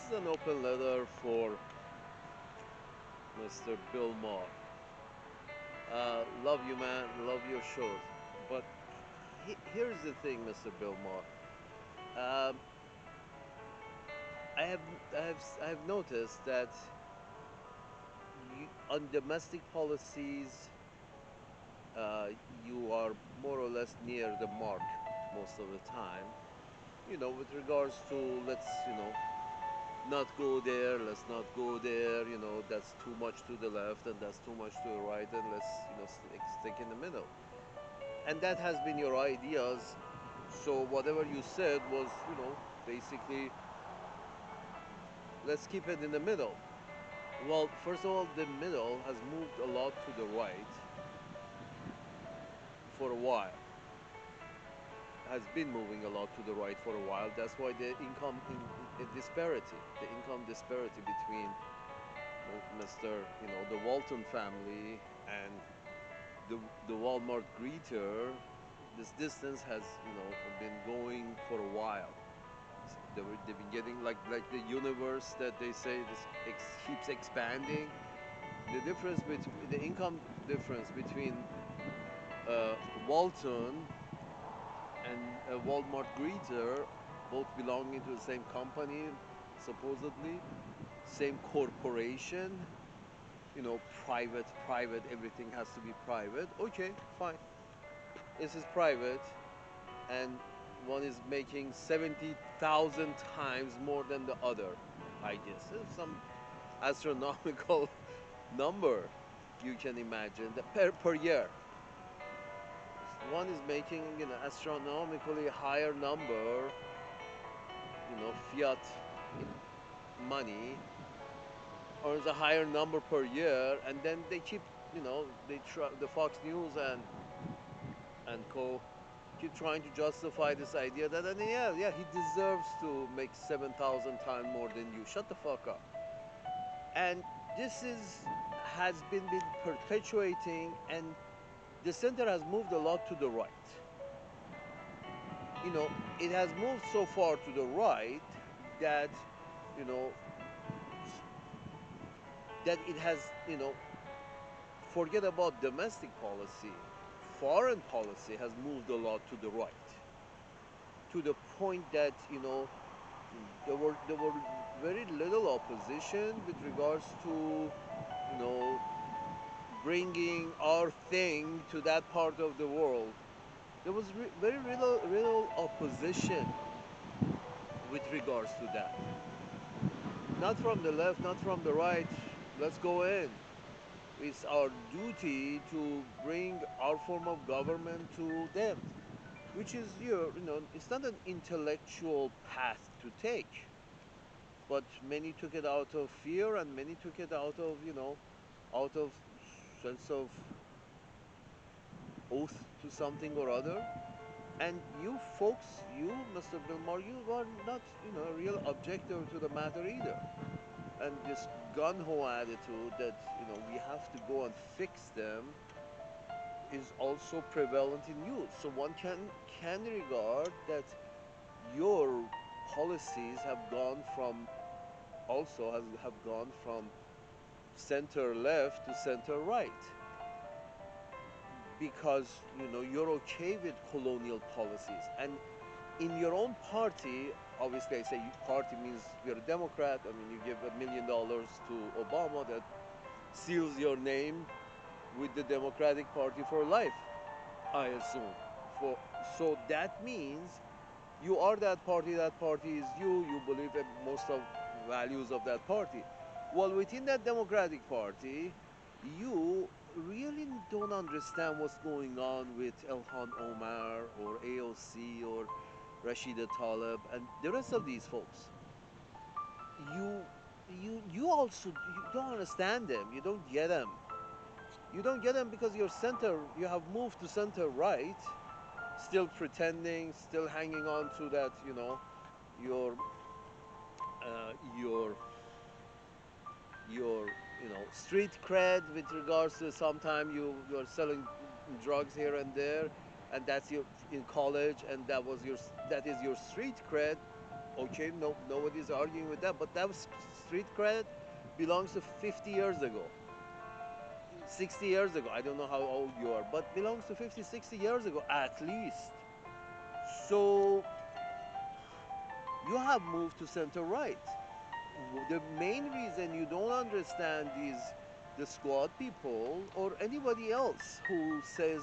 is an open letter for Mr. Bill Maher. Love you, man. Love your shows. But here's the thing, Mr. Bill Maher. Um, I have, I have noticed that on domestic policies, uh, you are more or less near the mark most of the time. With regards to not go there, let's not go there, that's too much to the left and that's too much to the right, and let's, stick in the middle. And that has been your ideas. So whatever you said was, basically, let's keep it in the middle. Well, first of all, the middle has moved a lot to the right for a while. Has been moving a lot to the right for a while. That's why the income disparity between Mr. The Walton family and the the Walmart greeter, this distance has been going for a while. They've been getting like the universe that they say this keeps expanding. The income difference between uh, Walton and a Walmart greeter, both belonging to the same company, supposedly, same corporation, private, everything has to be private. Okay, fine. This is private, and one is making 70,000 times more than the other, I guess. It's some astronomical number you can imagine that per year. One is making an astronomically higher number, fiat in money, earns a higher number per year, and then they keep, the Fox News and co keep trying to justify this idea that, yeah, he deserves to make 7,000 times more than you. Shut the fuck up. And this has been perpetuating, and the center has moved a lot to the right. You know, it has moved so far to the right that, you know, that it has, forget about domestic policy, foreign policy has moved a lot to the right, to the point that, there were very little opposition with regards to, bringing our thing to that part of the world. There was very little opposition with regards to that. Not from the left, not from the right. Let's go in. It's our duty to bring our form of government to them, which is, it's not an intellectual path to take, but many took it out of fear, and many took it out of, out of sense of oath to something or other. And you folks, Mr. Bilmar, you are not, a real objector to the matter either. And this gun-ho attitude that, we have to go and fix them is also prevalent in you. So one can regard that your policies have gone from have gone from center left to center right, because you're okay with colonial policies. And in your own party, obviously I say party means you're a Democrat. I mean, you give $1 million to Obama, that seals your name with the Democratic Party for life, I assume. For So that means you are that party. That party is you. You believe in most of values of that party. Well, within that Democratic Party, you really don't understand what's going on with Elhan Omar or AOC or Rashida Talib and the rest of these folks. You you also you don't understand them. You don't get them. You don't get them because you have moved to center right, still pretending, still hanging on to that, your your your street cred with regards to sometime you're selling drugs here and there, and that's your in college, and that is your street cred. Okay, no, nobody's arguing with that, but that was street cred belongs to 50 years ago, 60 years ago. I don't know how old you are, but belongs to 50, 60 years ago at least. So you have moved to center right. The main reason you don't understand is the squad people or anybody else who says,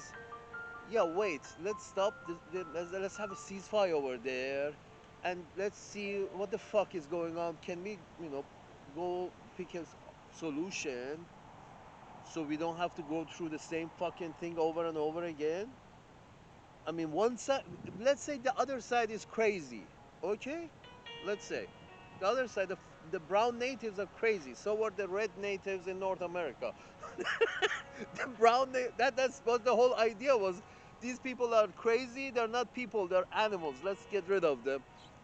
yeah, wait, let's stop, let's have a ceasefire over there and let's see what the fuck is going on. Can we, go pick a solution so we don't have to go through the same fucking thing over and over again? I mean, one side, let's say the other side is crazy, okay? Let's say the other side, the brown natives are crazy. So are the red natives in North America. The that's what the whole idea was. These people are crazy. They're not people. They're animals. Let's get rid of them.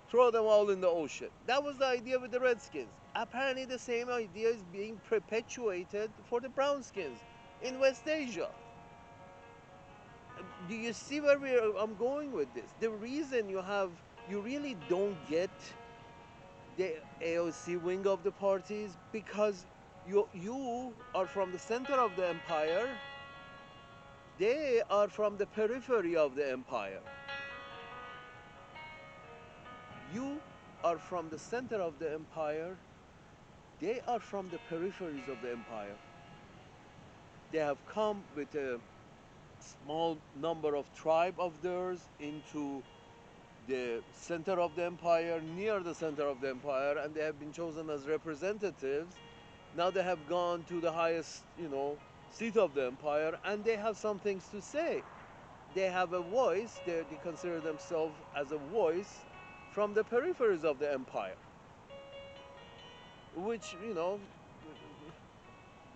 Throw them all in the ocean. That was the idea with the Redskins. Apparently, the same idea is being perpetuated for the Brownskins in West Asia. Do you see I'm going with this? The reason you really don't get the AOC wing of the parties because you are from the center of the empire, they are from the periphery of the empire. You are from the center of the empire, they are from the peripheries of the empire. They have come with a small number of tribe of theirs into the center of the empire, near the center of the empire, and they have been chosen as representatives. Now they have gone to the highest, seat of the empire, and they have some things to say. They have a voice. They consider themselves as a voice from the peripheries of the empire, which,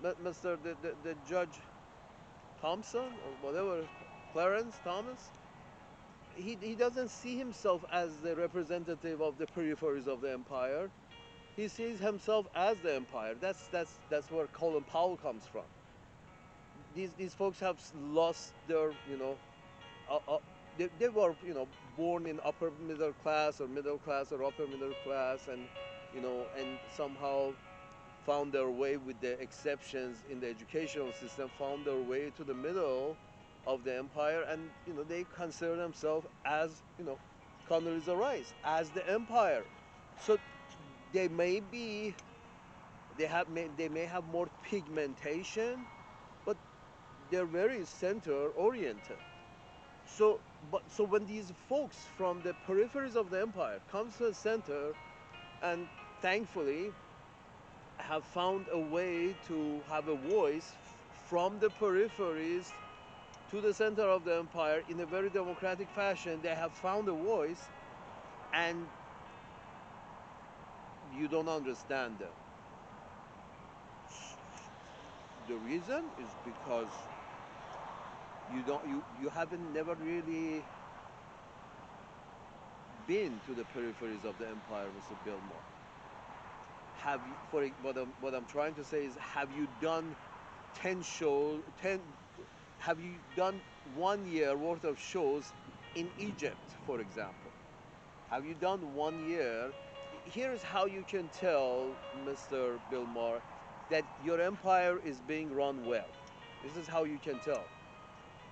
Mr. The Judge Thompson or whatever, Clarence Thomas, he doesn't see himself as the representative of the peripheries of the empire. He sees himself as the empire. That's where Colin Powell comes from. These folks have lost their, they were, born in upper middle class or middle class or upper middle class, and, and somehow found their way with the exceptions in the educational system, found their way to the middle of the empire, and, they consider themselves as, Condoleezza Rice, as the empire. So they may be, they may have more pigmentation, but they're very center oriented. So when these folks from the peripheries of the empire comes to the center, and thankfully have found a way to have a voice from the peripheries to the center of the empire in a very democratic fashion, they have found a voice, and you don't understand them. The reason is because you haven't never really been to the peripheries of the empire, Mr. Billmore. Have you, what I'm trying to say is, have you done 10 shows, 10, have you done 1 year worth of shows in Egypt, for example? Have you done 1 year? Here's how you can tell, Mr. Billmore, that your empire is being run well. This is how you can tell.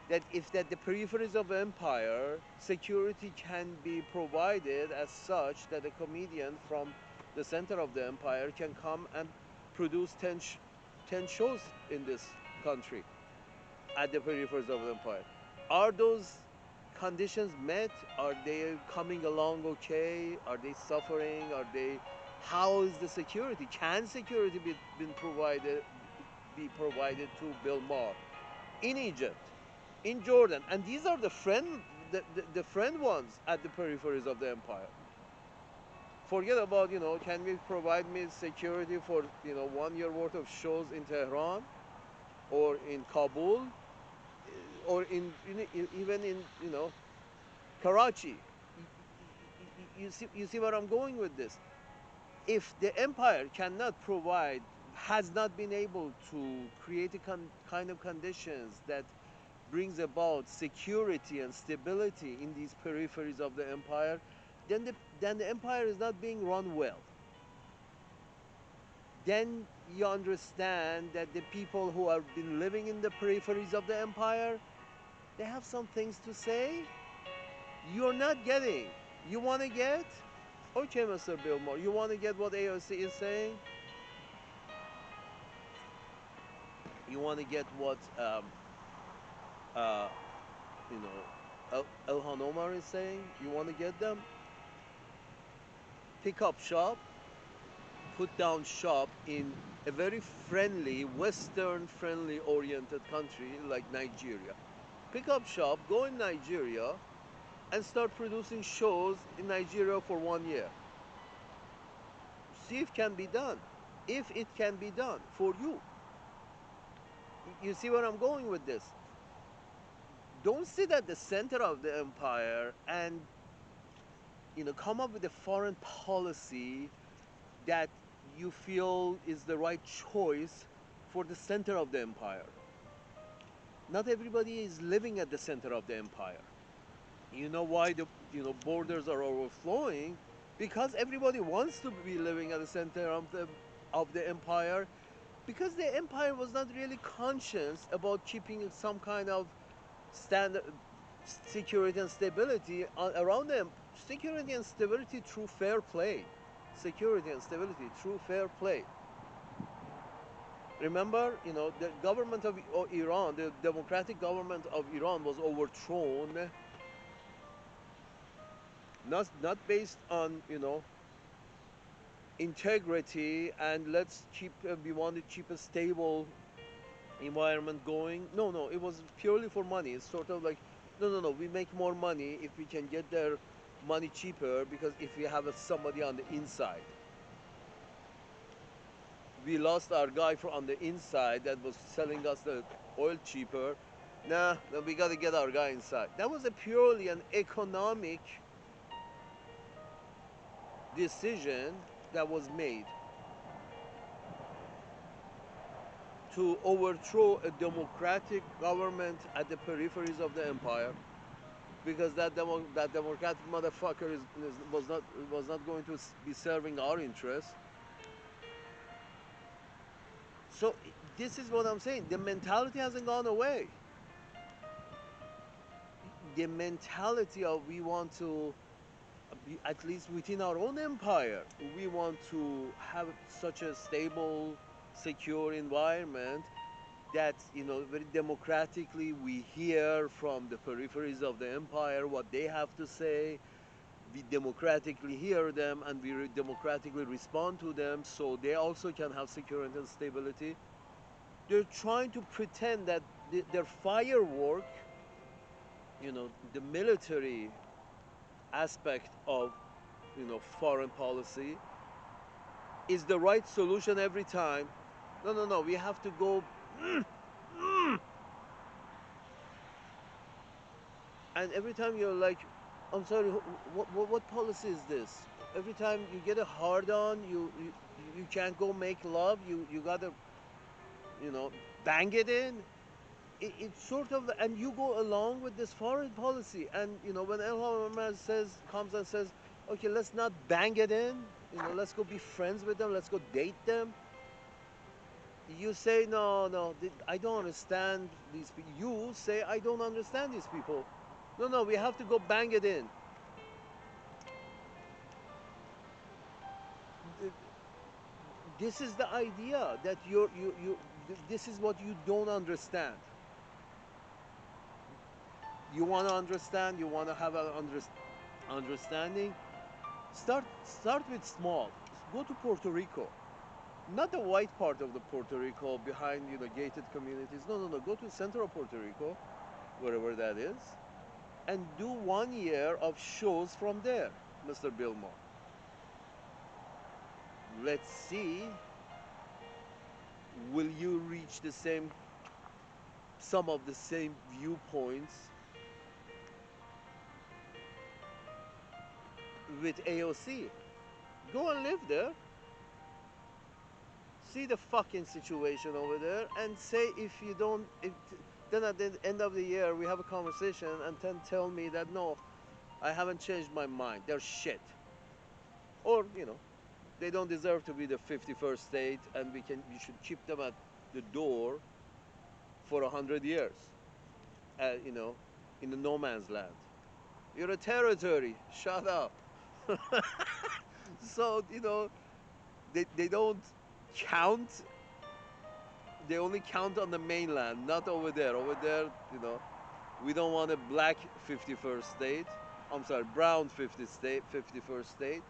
That if the peripheries of empire, security can be provided as such that a comedian from the center of the empire can come and produce 10 shows in this country at the peripheries of the empire. Are those conditions met? Are they coming along okay? Are they suffering? How is the security? Can security be provided to Bill Maher in Egypt, in Jordan? And these are the friend ones at the peripheries of the empire. Forget about, can we provide me security for, 1 year worth of shows in Tehran or in Kabul or even in, Karachi. You see where I'm going with this? If the empire cannot provide, has not been able to create a kind of conditions that brings about security and stability in these peripheries of the empire, then then the empire is not being run well. Then you understand that the people who have been living in the peripheries of the empire, they have some things to say you're not getting. You want to get? Okay, Mr. Billmore, you want to get what AOC is saying? You want to get what uh, you know Ilhan Omar is saying? You want to get them? Pick up shop, put down shop in a very friendly, Western friendly oriented country like Nigeria. Pick up shop, go in Nigeria, and start producing shows in Nigeria for 1 year. See if it can be done. If it can be done for you. You see where I'm going with this? Don't sit at the center of the empire and come up with a foreign policy that you feel is the right choice for the center of the empire. Not everybody is living at the center of the empire. You know why the borders are overflowing? Because everybody wants to be living at the center of the empire, because the empire was not really conscious about keeping some kind of standard security and stability around them. Security and stability through fair play. Security and stability through fair play. Remember, the government of Iran, the democratic government of Iran was overthrown, not based on, integrity and we want to keep a stable environment going. No, it was purely for money. It's sort of like, no, we make more money if we can get their money cheaper, because if we have somebody on the inside. We lost our guy on the inside that was selling us the oil cheaper. Nah, we got to get our guy inside. That was purely an economic decision that was made to overthrow a democratic government at the peripheries of the empire, because that democratic motherfucker was not going to be serving our interests. So this is what I'm saying. The mentality hasn't gone away. The mentality of we want to, at least within our own empire, we want to have such a stable, secure environment that, very democratically we hear from the peripheries of the empire what they have to say. We democratically hear them and we democratically respond to them, so they also can have security and stability. They're trying to pretend that their firework, the military aspect of, foreign policy is the right solution every time. No, we have to go and every time you're like, I'm sorry, what policy is this? Every time you get a hard on, you can't go make love, you gotta, bang it in. It's sort of, and you go along with this foreign policy, and when Ilhan Omar comes and says, okay, let's not bang it in, let's go be friends with them, let's go date them. You say, no, I don't understand these people. You say, I don't understand these people. No, we have to go bang it in. This is the idea that this is what you don't understand. You want to understand, you want to have an understanding. Start with small. Go to Puerto Rico. Not the white part of the Puerto Rico behind, gated communities. No. Go to central Puerto Rico, wherever that is, and do 1 year of shows from there, Mr. Billmore. Let's see, will you reach some of the same viewpoints with AOC? Go and live there. See the fucking situation over there and say, then at the end of the year we have a conversation and then tell me that no, I haven't changed my mind. They're shit. or they don't deserve to be the 51st state, and we should keep them at the door for 100 years, you know, in the no man's land. You're a territory. Shut up. So they don't count. They only count on the mainland, not over there. Over there, we don't want a black 51st state. I'm sorry, brown 51st state.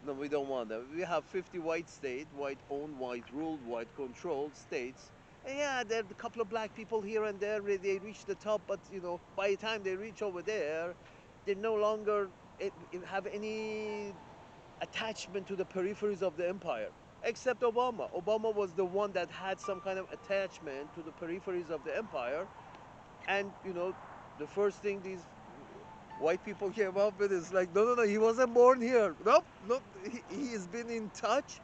No, we don't want that. We have 50 white state, white owned, white ruled, white controlled states. And yeah, there are a couple of black people here and there. They reach the top, but by the time they reach over there, they no longer have any attachment to the peripheries of the empire. Except Obama. Obama was the one that had some kind of attachment to the peripheries of the empire. And the first thing these white people came up with is like, no, no, no, he wasn't born here. Nope, nope, he has been in touch.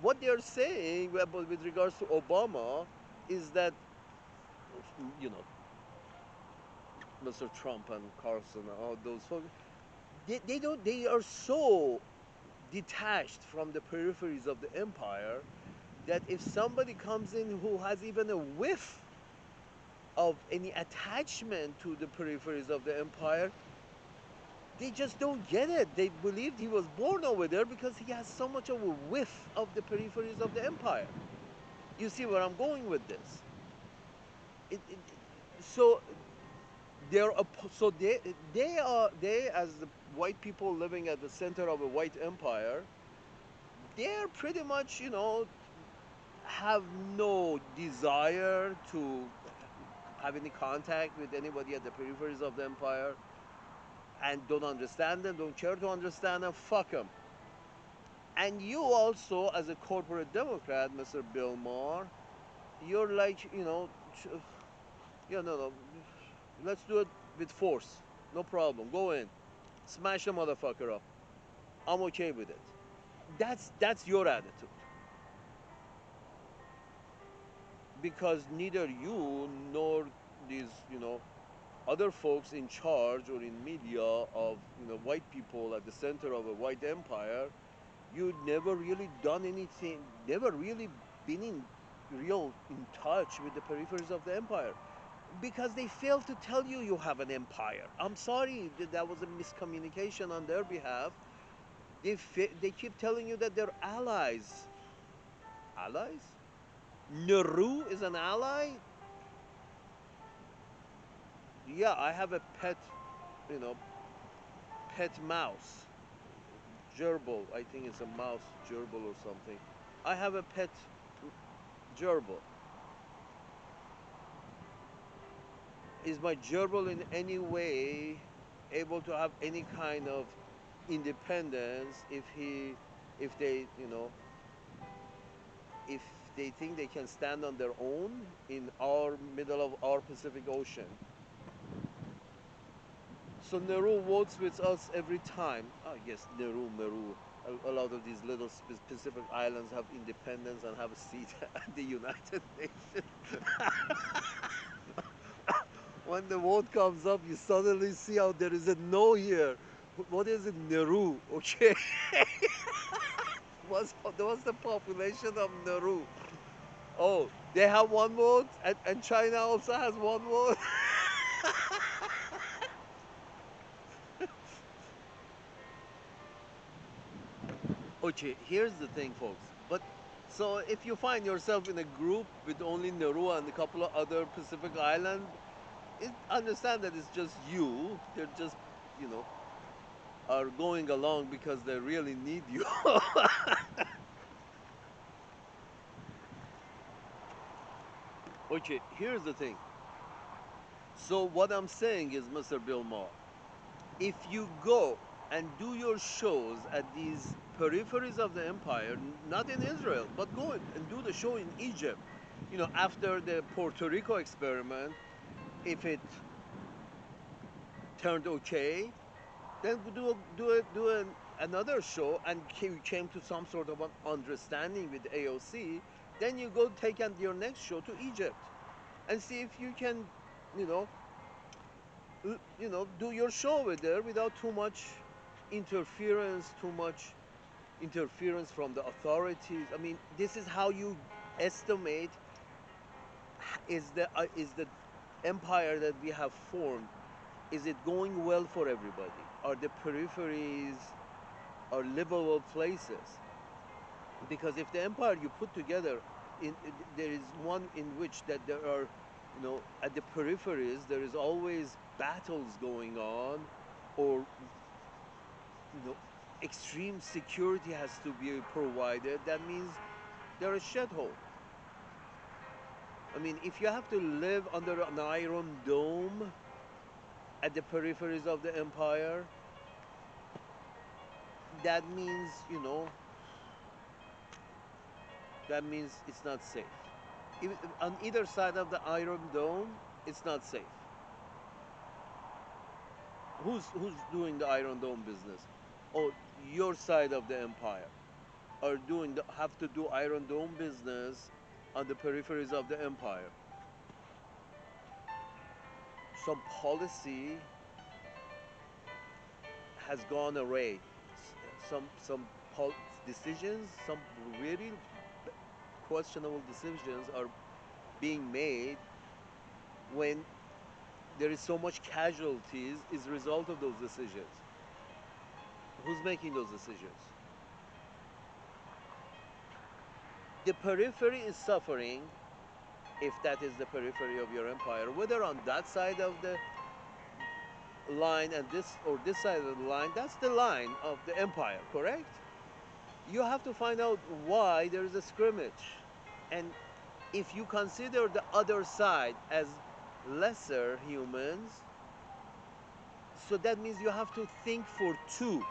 What they're saying with regards to Obama is that, you know, Mr. Trump and Carson and all those folks, they are so detached from the peripheries of the empire that if somebody comes in who has even a whiff of any attachment to the peripheries of the empire, they just don't get it. They believed he was born over there because he has so much of a whiff of the peripheries of the empire. You see where I'm going with this? It, so they're so they as the white people living at the center of a white empire, they're pretty much have no desire to have any contact with anybody at the peripheries of the empire, and don't understand them, don't care to understand them. Fuck them. And you also, as a corporate Democrat, Mr. Bill Maher, you're like, yeah, no, let's do it with force. No problem. Go in, smash the motherfucker up. I'm okay with it. That's your attitude. Because neither you nor these, other folks in charge or in media of, white people at the center of a white empire, you never really done anything, never really been in touch with the peripheries of the empire, because they fail to tell you you have an empire. I'm sorry that was a miscommunication on their behalf. They keep telling you that they're allies. Allies? Nehru is an ally? Yeah, I have a pet, you know, pet mouse. Gerbil, I think it's a mouse, gerbil or something. I have a pet gerbil. Is my gerbil in any way able to have any kind of independence if they, if they think they can stand on their own in our middle of our Pacific Ocean? So Nehru votes with us every time. Oh yes, Nehru. A lot of these little Pacific islands have independence and have a seat at the United Nations. When the vote comes up, you suddenly see how there is a no here. What is it, Nehru? Okay. What's the population of Nehru? Oh, they have one vote, and China also has one vote. Okay, here's the thing, folks. But so if you find yourself in a group with only Nauru and a couple of other Pacific Islands, understand that it's just you. They're just, you know, are going along because they really need you. Okay, here's the thing. So what I'm saying is, Mr. Bill Maher, if you go and do your shows at these peripheries of the empire, not in Israel, but go and do the show in Egypt, after the Puerto Rico experiment, if it turned okay, then another show and came to some sort of an understanding with AOC, then you go take your next show to Egypt and see if you can, you know, do your show with there without too much interference, too much interference from the authorities. I mean, this is how you estimate, is the empire that we have formed, is it going well for everybody? Are the peripheries are livable places? Because if the empire you put together, there is one in which that there are, at the peripheries there is always battles going on, or extreme security has to be provided, that means they're a shithole. I mean, if you have to live under an iron dome at the peripheries of the empire, that means, that means it's not safe. On either side of the Iron Dome, it's not safe. Who's doing the Iron Dome business? Oh, your side of the empire are have to do Iron Dome business on the peripheries of the empire. Some policy has gone awry. Some decisions, some really questionable decisions are being made when there is so much casualties as a result of those decisions. Who's making those decisions? The periphery is suffering, if that is the periphery of your empire, whether on that side of the line and this side of the line, that's the line of the empire, correct? You have to find out why there is a scrimmage. And if you consider the other side as lesser humans, so that means you have to think for two.